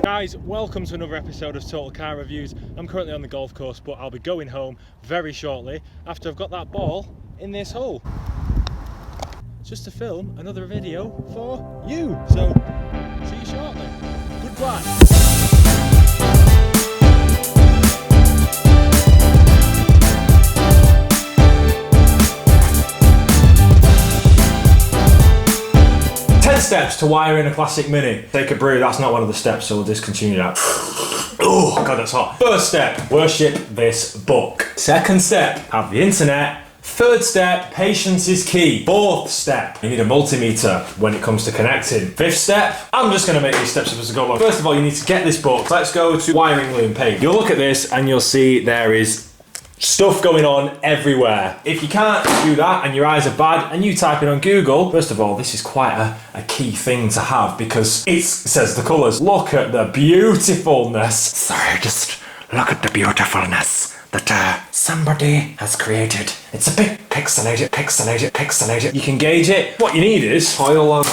Guys, welcome to another episode of Total Car Reviews. I'm currently on the golf course, but I'll be going home very shortly after I've got that ball in this hole. Just to film another video for you. So, see you shortly. Goodbye. 10 steps to wiring a classic Mini. Take a brew, that's not one of the steps, so we'll discontinue that. Oh, God, that's hot. First step, worship this book. Second step, have the internet. Third step, patience is key. Fourth step, you need a multimeter when it comes to connecting. Fifth step, I'm just gonna make these steps up as I go along. First of all, you need to get this book. Let's go to wiring Loom page. You'll look at this and you'll see there is stuff going on everywhere. If you can't do that and your eyes are bad and you type it on Google, first of all, this is quite a key thing to have because it says the colours. Look at the beautifulness. Sorry, just look at the beautifulness that somebody has created. It's a bit pixelated. You can gauge it. What you need is oil of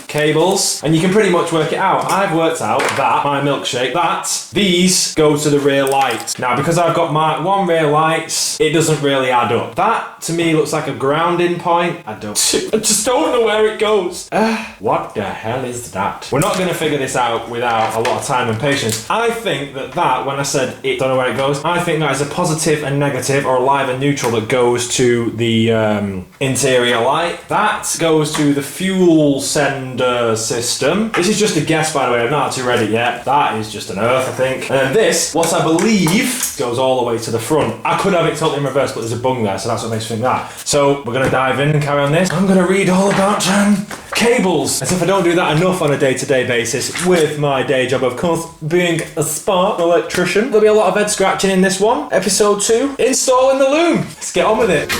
cables, and you can pretty much work it out. I've worked out that my milkshake, that these go to the rear lights. Now, because I've got Mark 1 rear lights, it doesn't really add up. That, to me, looks like a grounding point. I just don't know where it goes. What the hell is that? We're not going to figure this out without a lot of time and patience. I think that, when I said it, don't know where it goes, I think that is a positive and negative, or a live and neutral that goes to the interior light. That goes to the fuel sender system. This is just a guess, by the way. I've not actually read it yet. That is just an earth, I think. And then this, what I believe, goes all the way to the front. I could have it totally in reverse, but there's a bung there, so that's what makes me think that. So we're gonna dive in and carry on this. I'm gonna read all about cables, as if I don't do that enough on a day-to-day basis with my day job, of course, being a spark electrician. There'll be a lot of head scratching in this one. Episode 2, installing the Loom. Let's get on with it.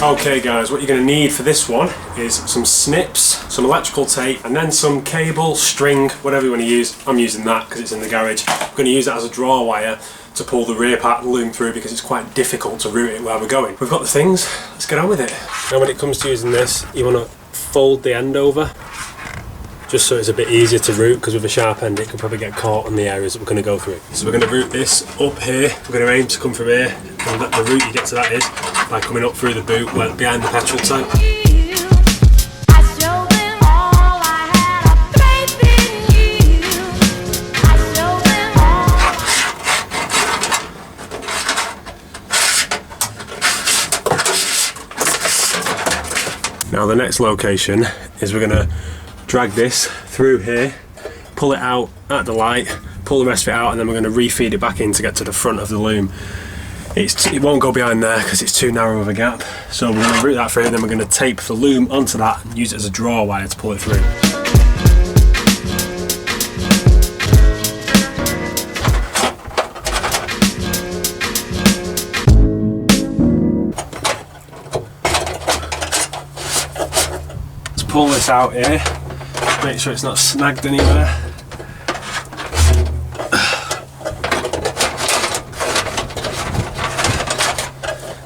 Okay guys, what you're going to need for this one is some snips, some electrical tape, and then some cable, string, whatever you want to use. I'm using that because it's in the garage. I'm going to use that as a draw wire to pull the rear part of the Loom through because it's quite difficult to route it where we're going. We've got the things, let's get on with it. Now when it comes to using this, you want to fold the end over, just so it's a bit easier to route, because with a sharp end it can probably get caught on the areas that we're going to go through. So we're going to route this up here, we're going to aim to come from here, and the route you get to that is by coming up through the boot, well, behind the petrol tank. Now the next location is we're going to drag this through here, pull it out at the light, pull the rest of it out, and then we're going to refeed it back in to get to the front of the Loom. It won't go behind there because it's too narrow of a gap. So we're going to route that through, and then we're going to tape the Loom onto that and use it as a draw wire to pull it through. Let's pull this out here. Make sure it's not snagged anywhere.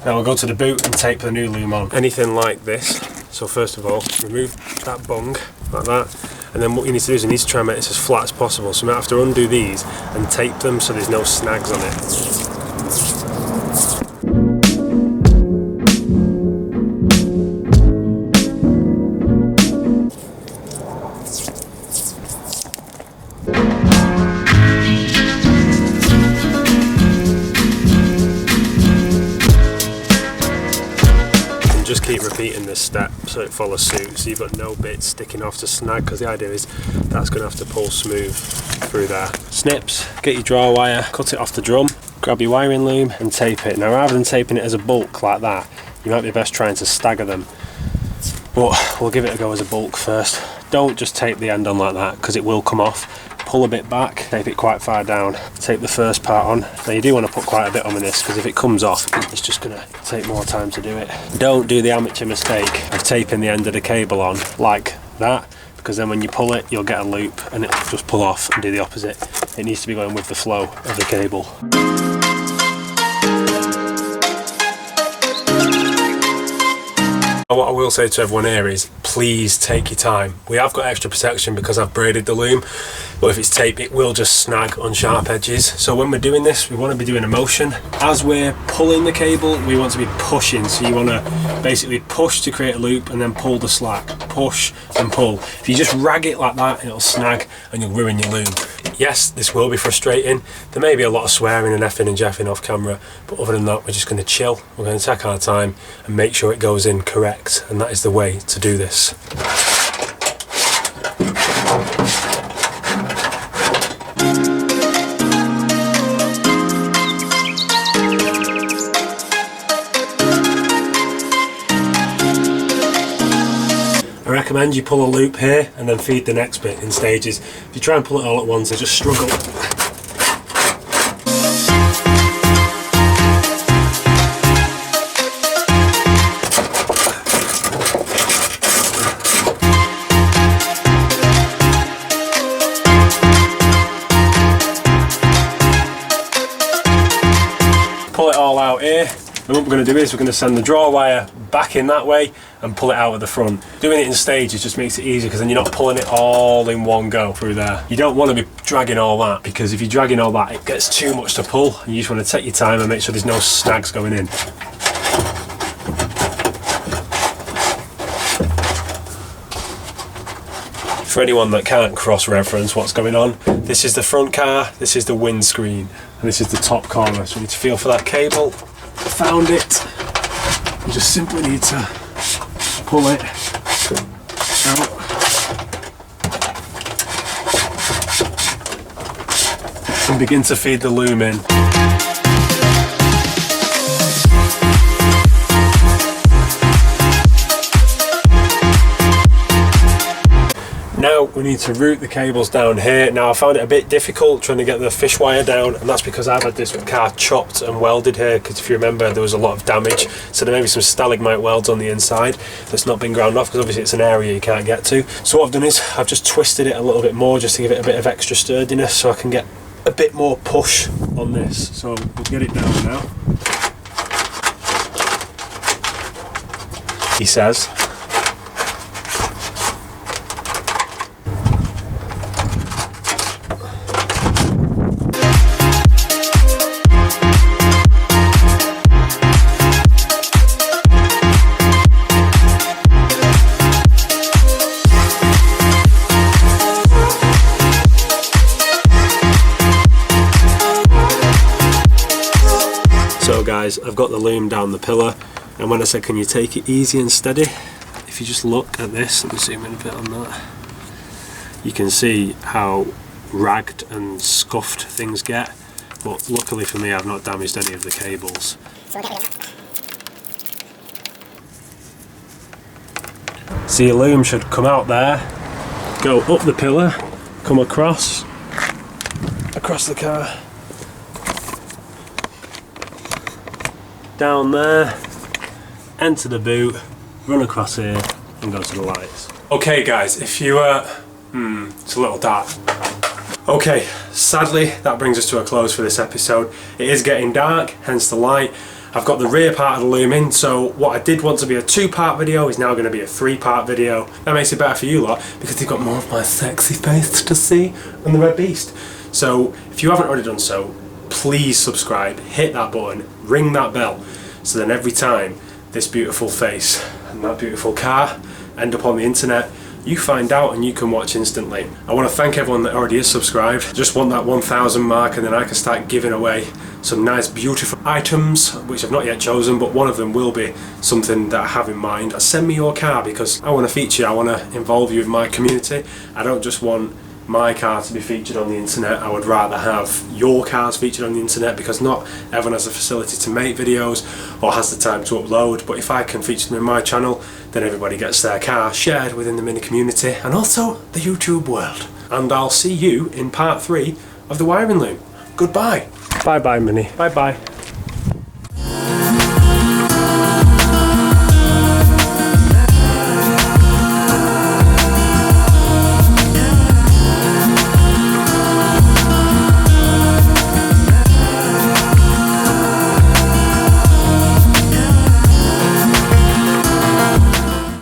Now we'll go to the boot and tape the new Loom on. Anything like this. So first of all, remove that bung, like that. And then what you need to do is you need to try and make this as flat as possible. So you might have to undo these and tape them so there's no snags on it. Just keep repeating this step so it follows suit, so you've got no bits sticking off to snag, because the idea is that's going to have to pull smooth through there. Snips, get your draw wire, cut it off the drum, grab your wiring loom and tape it. Now rather than taping it as a bulk like that, you might be best trying to stagger them, but we'll give it a go as a bulk first. Don't just tape the end on like that because it will come off. Pull a bit back, tape it quite far down, tape the first part on. Now you do want to put quite a bit on this because if it comes off, it's just going to take more time to do it. Don't do the amateur mistake of taping the end of the cable on like that, because then when you pull it, you'll get a loop and it'll just pull off and do the opposite. It needs to be going with the flow of the cable. What I will say to everyone here is, please take your time. We have got extra protection because I've braided the loom, but if it's tape, it will just snag on sharp edges. So when we're doing this, we want to be doing a motion. As we're pulling the cable, we want to be pushing. So you want to basically push to create a loop and then pull the slack. Push and pull. If you just rag it like that, it'll snag and you'll ruin your loom. Yes, this will be frustrating. There may be a lot of swearing and effing and jeffing off camera, but other than that, we're just going to chill. We're going to take our time and make sure it goes in correct, and that is the way to do this. I recommend you pull a loop here and then feed the next bit in stages. If you try and pull it all at once, they just struggle. Pull it all out here. And what we're going to do is we're going to send the draw wire back in that way and pull it out at the front. Doing it in stages just makes it easier because then you're not pulling it all in one go through there. You don't want to be dragging all that, because if you're dragging all that, it gets too much to pull, and you just want to take your time and make sure there's no snags going in. For anyone that can't cross-reference what's going on, this is the front car, this is the windscreen, and this is the top corner. So we need to feel for that cable. Found it. You just simply need to pull it out and begin to feed the loom in. Now we need to route the cables down here. Now I found it a bit difficult trying to get the fish wire down, and that's because I've had this car chopped and welded here, because if you remember there was a lot of damage, so there may be some stalagmite welds on the inside that's not been ground off, because obviously it's an area you can't get to. So what I've done is I've just twisted it a little bit more just to give it a bit of extra sturdiness, so I can get a bit more push on this. So we'll get it down now. He says. So guys, I've got the loom down the pillar, and when I said can you take it easy and steady, if you just look at this, let me zoom in a bit on that, you can see how ragged and scuffed things get, but luckily for me I've not damaged any of the cables. So your loom should come out there, go up the pillar, come across the car, down there, enter the boot, run across here and go to the lights. Okay guys, if you it's a little dark. Okay, sadly that brings us to a close for this episode. It is getting dark, hence the light. I've got the rear part of the loom in, so what I did want to be a 2-part video is now going to be a 3-part video. That makes it better for you lot, because you've got more of my sexy face to see and the red beast. So if you haven't already done so, please subscribe, hit that button, ring that bell, so then every time this beautiful face and that beautiful car end up on the internet, you find out and you can watch instantly. I want to thank everyone that already is subscribed. Just want that 1,000 mark, and then I can start giving away some nice beautiful items, which I've not yet chosen, but one of them will be something that I have in mind. Send me your car, because I want to feature you, I want to involve you with my community. I don't just want my car to be featured on the internet, I would rather have your cars featured on the internet, because not everyone has the facility to make videos or has the time to upload, but if I can feature them in my channel, then everybody gets their car shared within the mini community and also the YouTube world. And I'll see you in part 3 of the wiring loom. Goodbye. Bye bye Mini. Bye bye.